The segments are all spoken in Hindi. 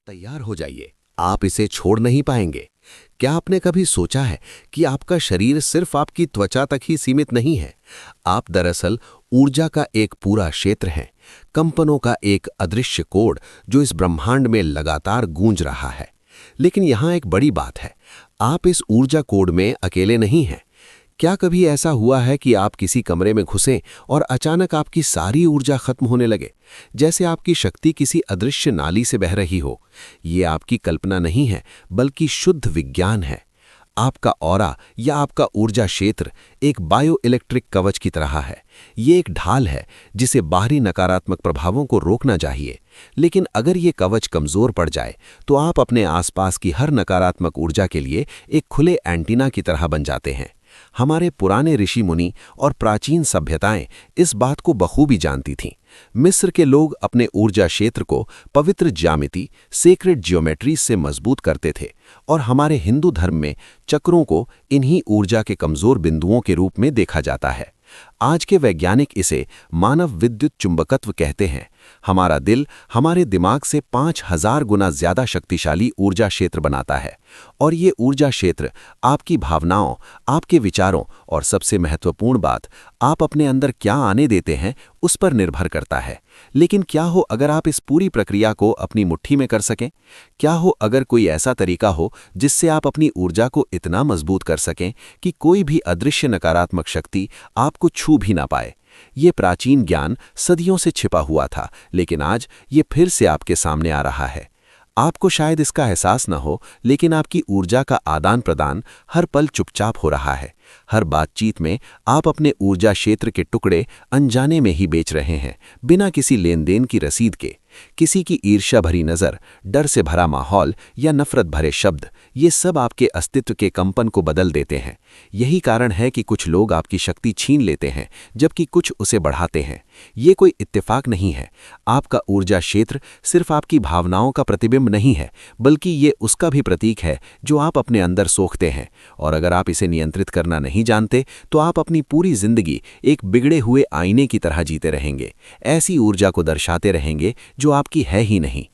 तैयार हो जाइए, आप इसे छोड़ नहीं पाएंगे। क्या आपने कभी सोचा है कि आपका शरीर सिर्फ आपकी त्वचा तक ही सीमित नहीं है? आप दरअसल ऊर्जा का एक पूरा क्षेत्र हैं, कंपनों का एक अदृश्य कोड जो इस ब्रह्मांड में लगातार गूंज रहा है। लेकिन यहाँ एक बड़ी बात है, आप इस ऊर्जा कोड में अकेले नहीं हैं। क्या कभी ऐसा हुआ है कि आप किसी कमरे में घुसें और अचानक आपकी सारी ऊर्जा खत्म होने लगे, जैसे आपकी शक्ति किसी अदृश्य नाली से बह रही हो? ये आपकी कल्पना नहीं है, बल्कि शुद्ध विज्ञान है। आपका ऑरा या आपका ऊर्जा क्षेत्र एक बायो इलेक्ट्रिक कवच की तरह है। ये एक ढाल है जिसे बाहरी नकारात्मक प्रभावों को रोकना चाहिए। लेकिन अगर ये कवच कमजोर पड़ जाए तो आप अपने आसपास की हर नकारात्मक ऊर्जा के लिए एक खुले एंटीना की तरह बन जाते हैं। हमारे पुराने ऋषि मुनि और प्राचीन सभ्यताएं इस बात को बखूबी जानती थीं। मिस्र के लोग अपने ऊर्जा क्षेत्र को पवित्र ज्यामिति, सेक्रेड जियोमेट्री से मजबूत करते थे, और हमारे हिंदू धर्म में चक्रों को इन्हीं ऊर्जा के कमजोर बिंदुओं के रूप में देखा जाता है। आज के वैज्ञानिक इसे मानव विद्युत चुंबकत्व कहते हैं। हमारा दिल हमारे दिमाग से 5000 गुना ज्यादा शक्तिशाली ऊर्जा क्षेत्र बनाता है, और ये ऊर्जा क्षेत्र आपकी भावनाओं, आपके विचारों और सबसे महत्वपूर्ण बात, आप अपने अंदर क्या आने देते हैं, उस पर निर्भर करता है। लेकिन क्या हो अगर आप इस पूरी प्रक्रिया को अपनी मुट्ठी में कर सकें? क्या हो अगर कोई ऐसा तरीका हो जिससे आप अपनी ऊर्जा को इतना मजबूत कर सकें कि कोई भी अदृश्य नकारात्मक शक्ति आपको छू भी ना पाए? ये प्राचीन ज्ञान सदियों से छिपा हुआ था, लेकिन आज ये फिर से आपके सामने आ रहा है। आपको शायद इसका एहसास न हो, लेकिन आपकी ऊर्जा का आदान प्रदान हर पल चुपचाप हो रहा है। हर बातचीत में आप अपने ऊर्जा क्षेत्र के टुकड़े अनजाने में ही बेच रहे हैं, बिना किसी लेन देन की रसीद के। किसी की ईर्ष्या भरी नज़र, डर से भरा माहौल या नफरत भरे शब्द, ये सब आपके अस्तित्व के कंपन को बदल देते हैं। यही कारण है कि कुछ लोग आपकी शक्ति छीन लेते हैं, जबकि कुछ उसे बढ़ाते हैं। ये कोई इत्तेफाक नहीं है। आपका ऊर्जा क्षेत्र सिर्फ आपकी भावनाओं का प्रतिबिंब नहीं है, बल्कि ये उसका भी प्रतीक है जो आप अपने अंदर सोखते हैं। और अगर आप इसे नियंत्रित करना नहीं जानते, तो आप अपनी पूरी जिंदगी एक बिगड़े हुए आईने की तरह जीते रहेंगे, ऐसी ऊर्जा को दर्शाते रहेंगे जो आपकी है ही नहीं।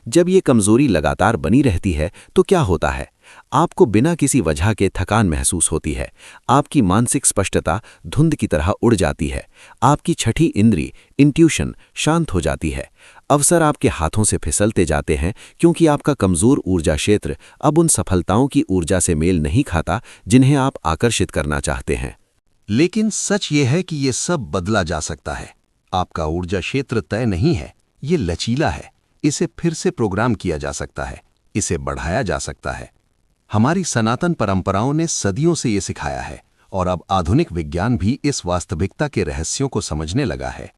जब ये कमजोरी लगातार बनी रहती है तो क्या होता है? आपको बिना किसी वजह के थकान महसूस होती है। आपकी मानसिक स्पष्टता धुंध की तरह उड़ जाती है। आपकी छठी इंद्री, इंट्यूशन, शांत हो जाती है। अवसर आपके हाथों से फिसलते जाते हैं, क्योंकि आपका कमजोर ऊर्जा क्षेत्र अब उन सफलताओं की ऊर्जा से मेल नहीं खाता जिन्हें आप आकर्षित करना चाहते हैं। लेकिन सच ये है कि ये सब बदला जा सकता है। आपका ऊर्जा क्षेत्र तय नहीं है, ये लचीला है। इसे फिर से प्रोग्राम किया जा सकता है, इसे बढ़ाया जा सकता है। हमारी सनातन परंपराओं ने सदियों से ये सिखाया है, और अब आधुनिक विज्ञान भी इस वास्तविकता के रहस्यों को समझने लगा है।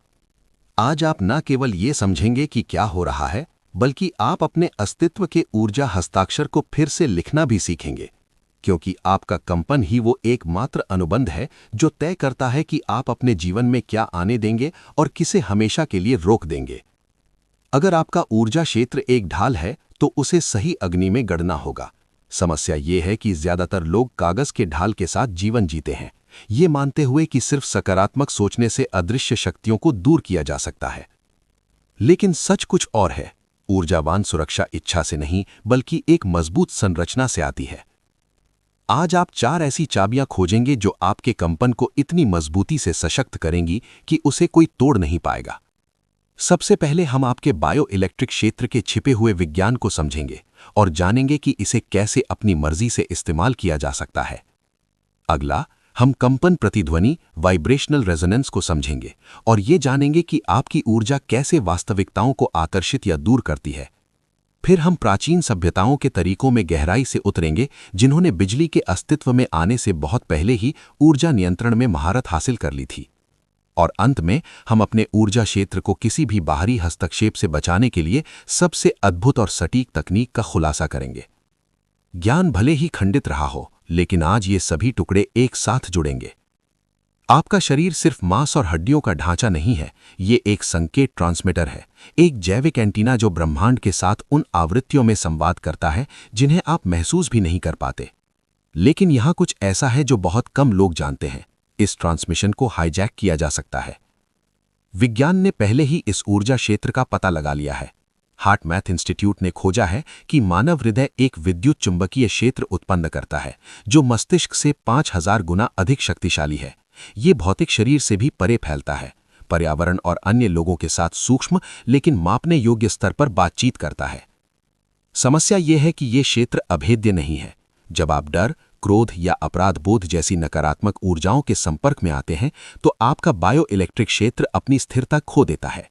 आज आप न केवल ये समझेंगे कि क्या हो रहा है, बल्कि आप अपने अस्तित्व के ऊर्जा हस्ताक्षर को फिर से लिखना भी सीखेंगे, क्योंकि आपका कंपन ही वो एकमात्र अनुबंध है जो तय करता है कि आप अपने जीवन में क्या आने देंगे और किसे हमेशा के लिए रोक देंगे। अगर आपका ऊर्जा क्षेत्र एक ढाल है, तो उसे सही अग्नि में गढ़ना होगा। समस्या ये है कि ज्यादातर लोग कागज के ढाल के साथ जीवन जीते हैं, ये मानते हुए कि सिर्फ सकारात्मक सोचने से अदृश्य शक्तियों को दूर किया जा सकता है। लेकिन सच कुछ और है। ऊर्जावान सुरक्षा इच्छा से नहीं, बल्कि एक मजबूत संरचना से आती है। आज आप 4 ऐसी चाबियां खोजेंगे जो आपके कंपन को इतनी मजबूती से सशक्त करेंगी कि उसे कोई तोड़ नहीं पाएगा। सबसे पहले हम आपके बायो इलेक्ट्रिक क्षेत्र के छिपे हुए विज्ञान को समझेंगे और जानेंगे कि इसे कैसे अपनी मर्जी से इस्तेमाल किया जा सकता है। अगला, हम कंपन प्रतिध्वनि, वाइब्रेशनल रेजोनेंस को समझेंगे और ये जानेंगे कि आपकी ऊर्जा कैसे वास्तविकताओं को आकर्षित या दूर करती है। फिर हम प्राचीन सभ्यताओं के तरीकों में गहराई से उतरेंगे, जिन्होंने बिजली के अस्तित्व में आने से बहुत पहले ही ऊर्जा नियंत्रण में महारत हासिल कर ली थी। और अंत में हम अपने ऊर्जा क्षेत्र को किसी भी बाहरी हस्तक्षेप से बचाने के लिए सबसे अद्भुत और सटीक तकनीक का खुलासा करेंगे। ज्ञान भले ही खंडित रहा हो, लेकिन आज ये सभी टुकड़े एक साथ जुड़ेंगे। आपका शरीर सिर्फ मांस और हड्डियों का ढांचा नहीं है, ये एक संकेत ट्रांसमीटर है, एक जैविक एंटीना जो ब्रह्मांड के साथ उन आवृत्तियों में संवाद करता है जिन्हें आप महसूस भी नहीं कर पाते। लेकिन यहाँ कुछ ऐसा है जो बहुत कम लोग जानते हैं। इस ट्रांसमिशन को हाईजैक किया जा सकता है। विज्ञान ने पहले ही इस ऊर्जा क्षेत्र का पता लगा लिया है। हार्ट मैथ इंस्टीट्यूट ने खोजा है कि मानव हृदय एक विद्युत चुंबकीय क्षेत्र उत्पन्न करता है जो मस्तिष्क से 5000 गुना अधिक शक्तिशाली है। ये भौतिक शरीर से भी परे फैलता है, पर्यावरण और अन्य लोगों के साथ सूक्ष्म लेकिन मापने योग्य स्तर पर बातचीत करता है। समस्या यह है कि ये क्षेत्र अभेद्य नहीं है। जब आप डर, क्रोध या अपराध बोध जैसी नकारात्मक ऊर्जाओं के संपर्क में आते हैं तो आपका बायो इलेक्ट्रिक क्षेत्र अपनी स्थिरता खो देता है।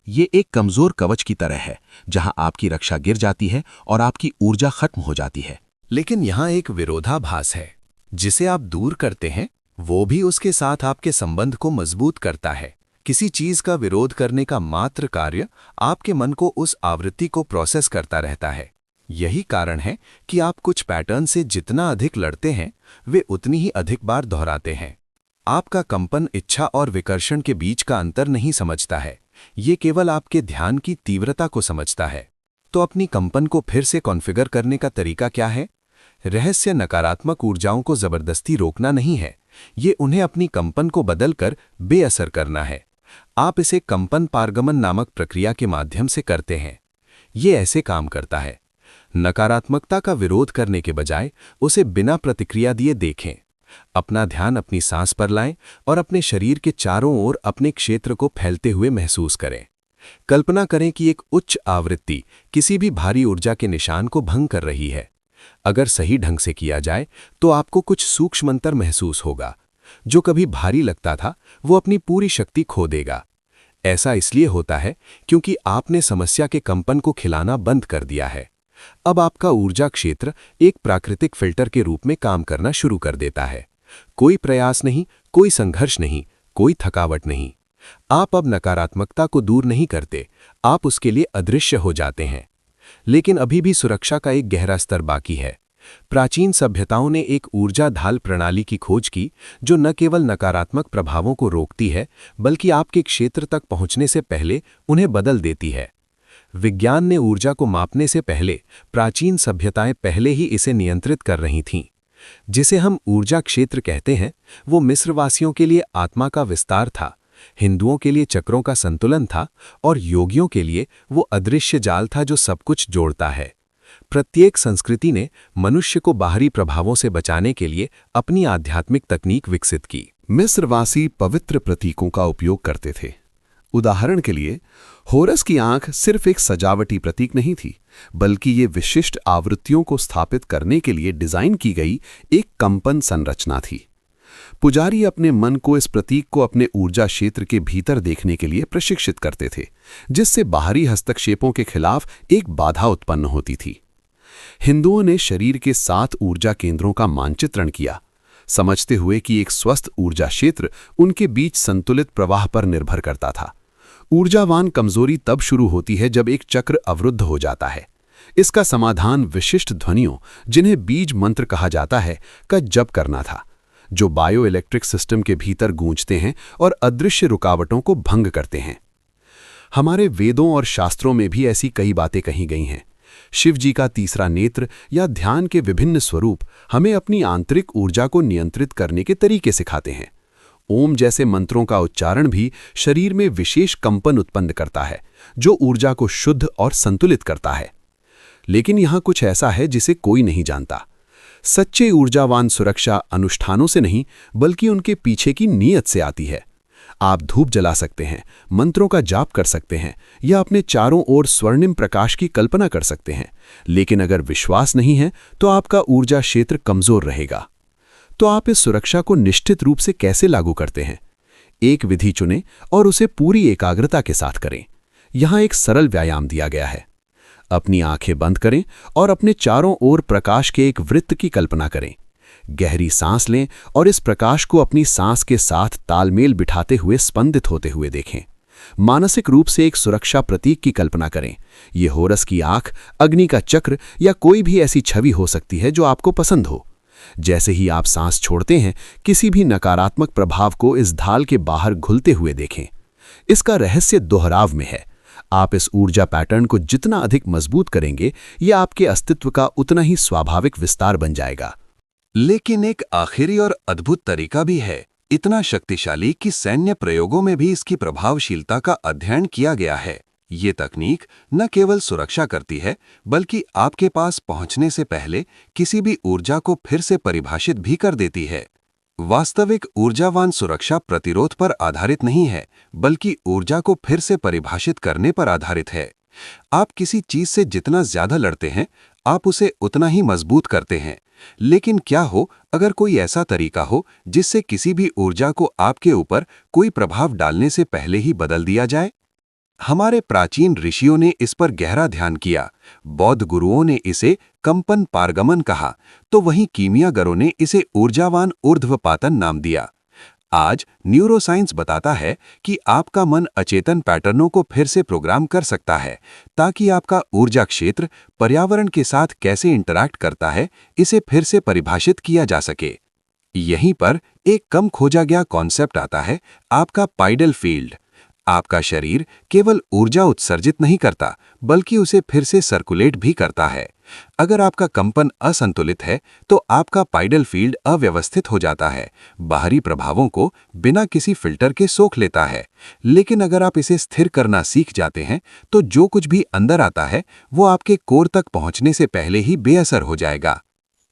ये एक कमजोर कवच की तरह है जहां आपकी रक्षा गिर जाती है और आपकी ऊर्जा खत्म हो जाती है। लेकिन यहाँ एक विरोधाभास है। जिसे आप दूर करते हैं वो भी उसके साथ आपके संबंध को मजबूत करता है। किसी चीज का विरोध करने का मात्र कार्य आपके मन को उस आवृत्ति को प्रोसेस करता रहता है। यही कारण है कि आप कुछ पैटर्न से जितना अधिक लड़ते हैं वे उतनी ही अधिक बार दोहराते हैं। आपका कंपन इच्छा और विकर्षण के बीच का अंतर नहीं समझता है, ये केवल आपके ध्यान की तीव्रता को समझता है। तो अपनी कंपन को फिर से कॉन्फ़िगर करने का तरीका क्या है? रहस्य नकारात्मक ऊर्जाओं को जबरदस्ती रोकना नहीं है, ये उन्हें अपनी कंपन को बदलकर बेअसर करना है। आप इसे कंपन पारगमन नामक प्रक्रिया के माध्यम से करते हैं। ये ऐसे काम करता है। नकारात्मकता का विरोध करने के बजाय उसे बिना प्रतिक्रिया दिए देखें। अपना ध्यान अपनी सांस पर लाएं और अपने शरीर के चारों ओर अपने क्षेत्र को फैलते हुए महसूस करें। कल्पना करें कि एक उच्च आवृत्ति किसी भी भारी ऊर्जा के निशान को भंग कर रही है। अगर सही ढंग से किया जाए तो आपको कुछ सूक्ष्म अंतर महसूस होगा। जो कभी भारी लगता था वो अपनी पूरी शक्ति खो देगा। ऐसा इसलिए होता है क्योंकि आपने समस्या के कंपन को खिलाना बंद कर दिया है। अब आपका ऊर्जा क्षेत्र एक प्राकृतिक फिल्टर के रूप में काम करना शुरू कर देता है। कोई प्रयास नहीं, कोई संघर्ष नहीं, कोई थकावट नहीं। आप अब नकारात्मकता को दूर नहीं करते, आप उसके लिए अदृश्य हो जाते हैं। लेकिन अभी भी सुरक्षा का एक गहरा स्तर बाकी है। प्राचीन सभ्यताओं ने एक ऊर्जा ढाल प्रणाली की खोज की जो न केवल नकारात्मक प्रभावों को रोकती है बल्कि आपके क्षेत्र तक पहुंचने से पहले उन्हें बदल देती है। विज्ञान ने ऊर्जा को मापने से पहले प्राचीन सभ्यताएं पहले ही इसे नियंत्रित कर रही थीं। जिसे हम ऊर्जा क्षेत्र कहते हैं वो मिस्रवासियों के लिए आत्मा का विस्तार था, हिंदुओं के लिए चक्रों का संतुलन था और योगियों के लिए वो अदृश्य जाल था जो सब कुछ जोड़ता है। प्रत्येक संस्कृति ने मनुष्य को बाहरी प्रभावों से बचाने के लिए अपनी आध्यात्मिक तकनीक विकसित की। मिस्रवासी पवित्र प्रतीकों का उपयोग करते थे। उदाहरण के लिए होरस की आंख सिर्फ एक सजावटी प्रतीक नहीं थी, बल्कि ये विशिष्ट आवृत्तियों को स्थापित करने के लिए डिजाइन की गई एक कंपन संरचना थी। पुजारी अपने मन को इस प्रतीक को अपने ऊर्जा क्षेत्र के भीतर देखने के लिए प्रशिक्षित करते थे, जिससे बाहरी हस्तक्षेपों के खिलाफ एक बाधा उत्पन्न होती थी। हिंदुओं ने शरीर के 7 ऊर्जा केंद्रों का मानचित्रण किया, समझते हुए कि एक स्वस्थ ऊर्जा क्षेत्र उनके बीच संतुलित प्रवाह पर निर्भर करता था। ऊर्जावान कमजोरी तब शुरू होती है जब एक चक्र अवरुद्ध हो जाता है। इसका समाधान विशिष्ट ध्वनियों, जिन्हें बीज मंत्र कहा जाता है, का जप करना था, जो बायो इलेक्ट्रिक सिस्टम के भीतर गूंजते हैं और अदृश्य रुकावटों को भंग करते हैं। हमारे वेदों और शास्त्रों में भी ऐसी कई बातें कही गई हैं। शिव जी का तीसरा नेत्र या ध्यान के विभिन्न स्वरूप हमें अपनी आंतरिक ऊर्जा को नियंत्रित करने के तरीके सिखाते हैं। ओम जैसे मंत्रों का उच्चारण भी शरीर में विशेष कंपन उत्पन्न करता है, जो ऊर्जा को शुद्ध और संतुलित करता है। लेकिन यहाँ कुछ ऐसा है जिसे कोई नहीं जानता। सच्चे ऊर्जावान सुरक्षा अनुष्ठानों से नहीं, बल्कि उनके पीछे की नीयत से आती है। आप धूप जला सकते हैं, मंत्रों का जाप कर सकते हैं या अपने चारों ओर स्वर्णिम प्रकाश की कल्पना कर सकते हैं, लेकिन अगर विश्वास नहीं है तो आपका ऊर्जा क्षेत्र कमजोर रहेगा। तो आप इस सुरक्षा को निश्चित रूप से कैसे लागू करते हैं? एक विधि चुनें और उसे पूरी एकाग्रता के साथ करें। यहाँ एक सरल व्यायाम दिया गया है। अपनी आंखें बंद करें और अपने चारों ओर प्रकाश के एक वृत्त की कल्पना करें। गहरी सांस लें और इस प्रकाश को अपनी सांस के साथ तालमेल बिठाते हुए स्पंदित होते हुए देखें। मानसिक रूप से एक सुरक्षा प्रतीक की कल्पना करें। ये होरस की आंख, अग्नि का चक्र या कोई भी ऐसी छवि हो सकती है जो आपको पसंद हो। जैसे ही आप सांस छोड़ते हैं, किसी भी नकारात्मक प्रभाव को इस ढाल के बाहर घुलते हुए देखें। इसका रहस्य दोहराव में है। आप इस ऊर्जा पैटर्न को जितना अधिक मजबूत करेंगे, यह आपके अस्तित्व का उतना ही स्वाभाविक विस्तार बन जाएगा। लेकिन एक आखिरी और अद्भुत तरीका भी है, इतना शक्तिशाली कि सैन्य प्रयोगों में भी इसकी प्रभावशीलता का अध्ययन किया गया है। ये तकनीक न केवल सुरक्षा करती है, बल्कि आपके पास पहुंचने से पहले किसी भी ऊर्जा को फिर से परिभाषित भी कर देती है। वास्तविक ऊर्जावान सुरक्षा प्रतिरोध पर आधारित नहीं है, बल्कि ऊर्जा को फिर से परिभाषित करने पर आधारित है। आप किसी चीज से जितना ज्यादा लड़ते हैं, आप उसे उतना ही मजबूत करते हैं। लेकिन क्या हो अगर कोई ऐसा तरीका हो जिससे किसी भी ऊर्जा को आपके ऊपर कोई प्रभाव डालने से पहले ही बदल दिया जाए? हमारे प्राचीन ऋषियों ने इस पर गहरा ध्यान किया। बौद्ध गुरुओं ने इसे कंपन पारगमन कहा, तो वहीं कीमियागरों ने इसे ऊर्जावान ऊर्ध्वपातन नाम दिया। आज न्यूरोसाइंस बताता है कि आपका मन अचेतन पैटर्नों को फिर से प्रोग्राम कर सकता है, ताकि आपका ऊर्जा क्षेत्र पर्यावरण के साथ कैसे इंटरैक्ट करता है, इसे फिर से परिभाषित किया जा सके। यहीं पर एक कम खोजा गया कॉन्सेप्ट आता है, आपका पाइडल फील्ड। आपका शरीर केवल ऊर्जा उत्सर्जित नहीं करता, बल्कि उसे फिर से सर्कुलेट भी करता है। अगर आपका कंपन असंतुलित है, तो आपका पाइडल फील्ड अव्यवस्थित हो जाता है, बाहरी प्रभावों को बिना किसी फिल्टर के सोख लेता है। लेकिन अगर आप इसे स्थिर करना सीख जाते हैं, तो जो कुछ भी अंदर आता है, वो आपके कोर तक पहुंचने से पहले ही बेअसर हो जाएगा।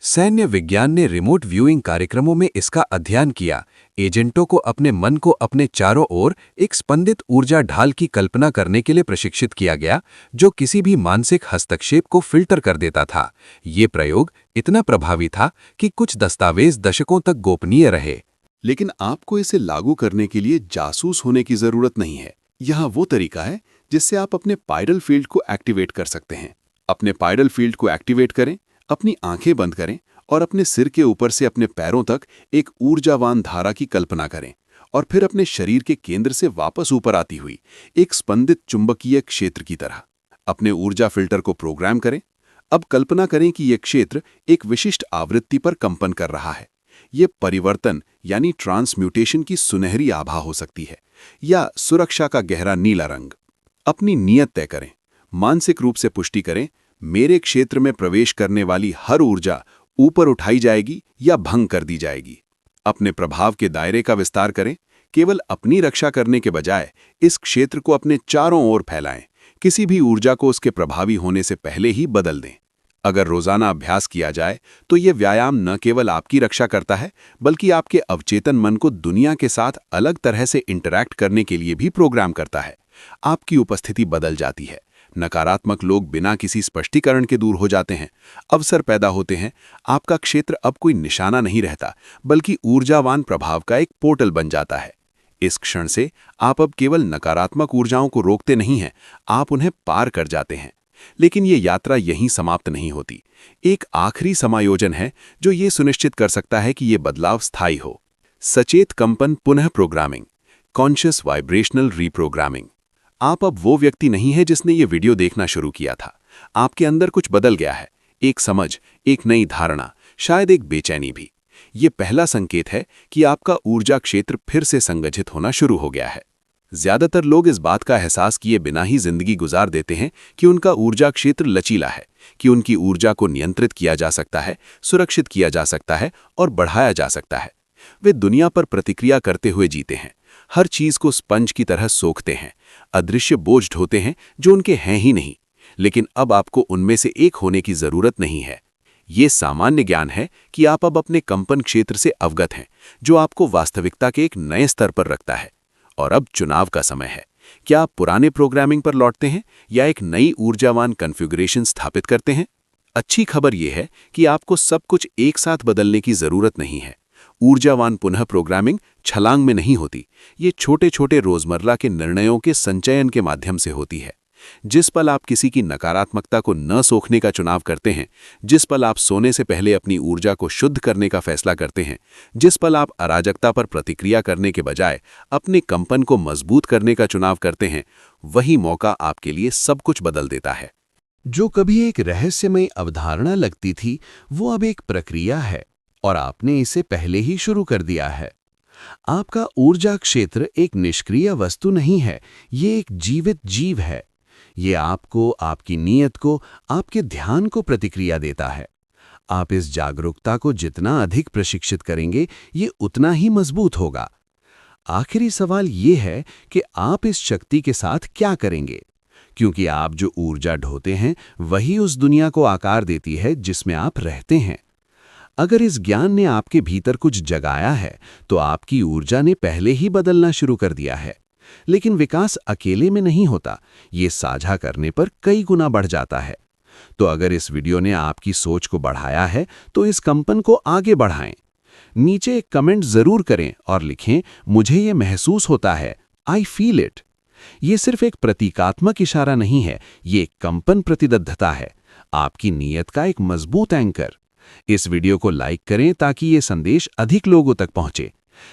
सैन्य विज्ञान ने रिमोट व्यूइंग कार्यक्रमों में इसका अध्ययन किया। एजेंटों को अपने मन को अपने चारों ओर एक स्पंदित ऊर्जा ढाल की कल्पना करने के लिए प्रशिक्षित किया गया, जो किसी भी मानसिक हस्तक्षेप को फिल्टर कर देता था। ये प्रयोग इतना प्रभावी था कि कुछ दस्तावेज दशकों तक गोपनीय रहे। लेकिन आपको इसे लागू करने के लिए जासूस होने की जरूरत नहीं है। यहाँ वो तरीका है जिससे आप अपने पाइडल फील्ड को एक्टिवेट कर सकते हैं। अपने पाइडल फील्ड को एक्टिवेट करें, अपनी आंखें बंद करें और अपने सिर के ऊपर से अपने पैरों तक एक ऊर्जावान धारा की कल्पना करें, और फिर अपने शरीर के केंद्र से वापस ऊपर आती हुई एक स्पंदित चुंबकीय क्षेत्र की तरह अपने ऊर्जा फिल्टर को प्रोग्राम करें। अब कल्पना करें कि यह क्षेत्र एक विशिष्ट आवृत्ति पर कंपन कर रहा है। ये परिवर्तन यानी ट्रांसम्यूटेशन की सुनहरी आभा हो सकती है, या सुरक्षा का गहरा नीला रंग। अपनी नियत तय करें, मानसिक रूप से पुष्टि करें, मेरे क्षेत्र में प्रवेश करने वाली हर ऊर्जा ऊपर उठाई जाएगी या भंग कर दी जाएगी। अपने प्रभाव के दायरे का विस्तार करें, केवल अपनी रक्षा करने के बजाय इस क्षेत्र को अपने चारों ओर फैलाएं, किसी भी ऊर्जा को उसके प्रभावी होने से पहले ही बदल दें। अगर रोजाना अभ्यास किया जाए तो ये व्यायाम न केवल आपकी रक्षा करता है, बल्कि आपके अवचेतन मन को दुनिया के साथ अलग तरह से इंटरैक्ट करने के लिए भी प्रोग्राम करता है। आपकी उपस्थिति बदल जाती है, नकारात्मक लोग बिना किसी स्पष्टीकरण के दूर हो जाते हैं, अवसर पैदा होते हैं। आपका क्षेत्र अब कोई निशाना नहीं रहता, बल्कि ऊर्जावान प्रभाव का एक पोर्टल बन जाता है। इस क्षण से आप अब केवल नकारात्मक ऊर्जाओं को रोकते नहीं हैं, आप उन्हें पार कर जाते हैं। लेकिन ये यात्रा यहीं समाप्त नहीं होती। एक आखिरी समायोजन है जो ये सुनिश्चित कर सकता है कि ये बदलाव स्थायी हो। सचेत कंपन पुनः प्रोग्रामिंग, कॉन्शियस वाइब्रेशनल रीप्रोग्रामिंग। आप अब वो व्यक्ति नहीं है जिसने ये वीडियो देखना शुरू किया था। आपके अंदर कुछ बदल गया है, एक समझ, एक नई धारणा, शायद एक बेचैनी भी। ये पहला संकेत है कि आपका ऊर्जा क्षेत्र फिर से संगठित होना शुरू हो गया है। ज्यादातर लोग इस बात का एहसास किए बिना ही जिंदगी गुजार देते हैं कि उनका ऊर्जा क्षेत्र लचीला है, कि उनकी ऊर्जा को नियंत्रित किया जा सकता है, सुरक्षित किया जा सकता है और बढ़ाया जा सकता है। वे दुनिया पर प्रतिक्रिया करते हुए जीते हैं, हर चीज को स्पंज की तरह सोखते हैं, अदृश्य बोझ ढोते हैं जो उनके हैं ही नहीं। लेकिन अब आपको उनमें से एक होने की जरूरत नहीं है। ये सामान्य ज्ञान है कि आप अब अपने कंपन क्षेत्र से अवगत हैं, जो आपको वास्तविकता के एक नए स्तर पर रखता है। और अब चुनाव का समय है। क्या आप पुराने प्रोग्रामिंग पर लौटते हैं या एक नई ऊर्जावान कॉन्फ़िगरेशन स्थापित करते हैं? अच्छी खबर यह है कि आपको सब कुछ एक साथ बदलने की जरूरत नहीं है। ऊर्जावान पुनः प्रोग्रामिंग छलांग में नहीं होती, ये छोटे छोटे रोजमर्रा के निर्णयों के संचयन के माध्यम से होती है। जिस पल आप किसी की नकारात्मकता को न सोखने का चुनाव करते हैं, जिस पल आप सोने से पहले अपनी ऊर्जा को शुद्ध करने का फैसला करते हैं, जिस पल आप अराजकता पर प्रतिक्रिया करने के बजाय अपने कंपन को मजबूत करने का चुनाव करते हैं, वही मौका आपके लिए सब कुछ बदल देता है। जो कभी एक रहस्यमय अवधारणा लगती थी, वो अब एक प्रक्रिया है और आपने इसे पहले ही शुरू कर दिया है। आपका ऊर्जा क्षेत्र एक निष्क्रिय वस्तु नहीं है, ये एक जीवित जीव है। ये आपको, आपकी नीयत को, आपके ध्यान को प्रतिक्रिया देता है। आप इस जागरूकता को जितना अधिक प्रशिक्षित करेंगे, ये उतना ही मजबूत होगा। आखिरी सवाल ये है कि आप इस शक्ति के साथ क्या करेंगे, क्योंकि आप जो ऊर्जा ढोते हैं वही उस दुनिया को आकार देती है जिसमें आप रहते हैं। अगर इस ज्ञान ने आपके भीतर कुछ जगाया है तो आपकी ऊर्जा ने पहले ही बदलना शुरू कर दिया है। लेकिन विकास अकेले में नहीं होता, ये साझा करने पर कई गुना बढ़ जाता है। तो अगर इस वीडियो ने आपकी सोच को बढ़ाया है तो इस कंपन को आगे बढ़ाएं। नीचे एक कमेंट जरूर करें और लिखें, मुझे ये महसूस होता है, आई फील इट। ये सिर्फ एक प्रतीकात्मक इशारा नहीं है, ये एक कंपन प्रतिबद्धता है, आपकी नीयत का एक मजबूत एंकर। इस वीडियो को लाइक करें ताकि ये संदेश अधिक लोगों तक पहुंचे।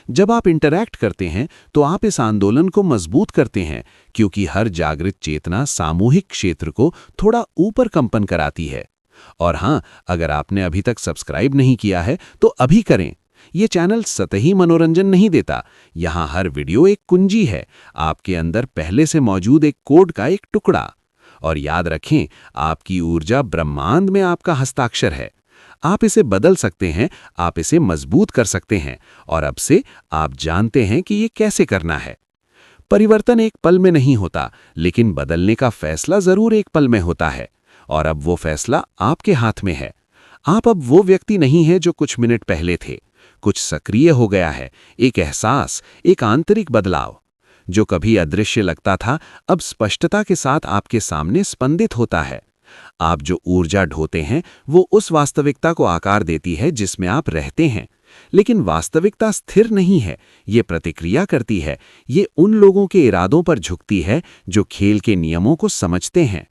जब आप इंटरैक्ट करते हैं तो आप इस आंदोलन को मजबूत करते हैं, क्योंकि हर जागृत चेतना सामूहिक क्षेत्र को थोड़ा ऊपर कंपन कराती है। और हां, अगर आपने अभी तक सब्सक्राइब नहीं किया है तो अभी करें। ये चैनल सतही मनोरंजन नहीं देता, यहाँ हर वीडियो एक कुंजी है, आपके अंदर पहले से मौजूद एक कोड का एक टुकड़ा। और याद रखें, आपकी ऊर्जा ब्रह्मांड में आपका हस्ताक्षर है। आप इसे बदल सकते हैं, आप इसे मजबूत कर सकते हैं, और अब से आप जानते हैं कि ये कैसे करना है। परिवर्तन एक पल में नहीं होता, लेकिन बदलने का फैसला जरूर एक पल में होता है, और अब वो फैसला आपके हाथ में है। आप अब वो व्यक्ति नहीं है जो कुछ मिनट पहले थे। कुछ सक्रिय हो गया है, एक एहसास, एक आंतरिक बदलाव। जो कभी अदृश्य लगता था, अब स्पष्टता के साथ आपके सामने स्पंदित होता है। आप जो ऊर्जा ढोते हैं वो उस वास्तविकता को आकार देती है जिसमें आप रहते हैं। लेकिन वास्तविकता स्थिर नहीं है, ये प्रतिक्रिया करती है, ये उन लोगों के इरादों पर झुकती है जो खेल के नियमों को समझते हैं।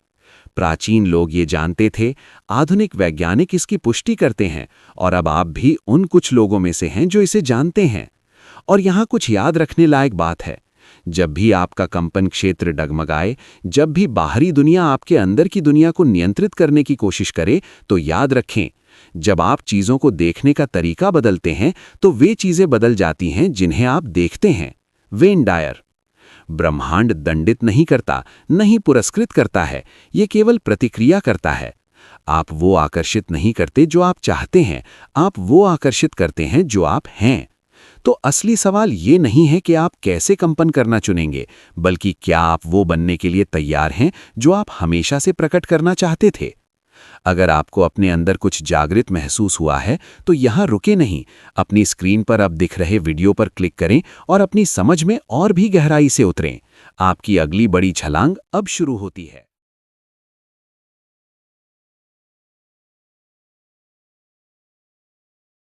प्राचीन लोग ये जानते थे, आधुनिक वैज्ञानिक इसकी पुष्टि करते हैं, और अब आप भी उन कुछ लोगों में से हैं जो इसे जानते हैं। और यहाँ कुछ याद रखने लायक बात है, जब भी आपका कंपन क्षेत्र डगमगाए, जब भी बाहरी दुनिया आपके अंदर की दुनिया को नियंत्रित करने की कोशिश करे, तो याद रखें, जब आप चीज़ों को देखने का तरीका बदलते हैं तो वे चीज़ें बदल जाती हैं जिन्हें आप देखते हैं। Wayne Dyer. ब्रह्मांड दंडित नहीं करता, नहीं पुरस्कृत करता है, ये केवल प्रतिक्रिया करता है। आप वो आकर्षित नहीं करते जो आप चाहते हैं, आप वो आकर्षित करते हैं जो आप हैं। तो असली सवाल ये नहीं है कि आप कैसे कंपन करना चुनेंगे, बल्कि क्या आप वो बनने के लिए तैयार हैं जो आप हमेशा से प्रकट करना चाहते थे। अगर आपको अपने अंदर कुछ जागृत महसूस हुआ है तो यहाँ रुके नहीं, अपनी स्क्रीन पर अब दिख रहे वीडियो पर क्लिक करें और अपनी समझ में और भी गहराई से उतरें। आपकी अगली बड़ी छलांग अब शुरू होती है।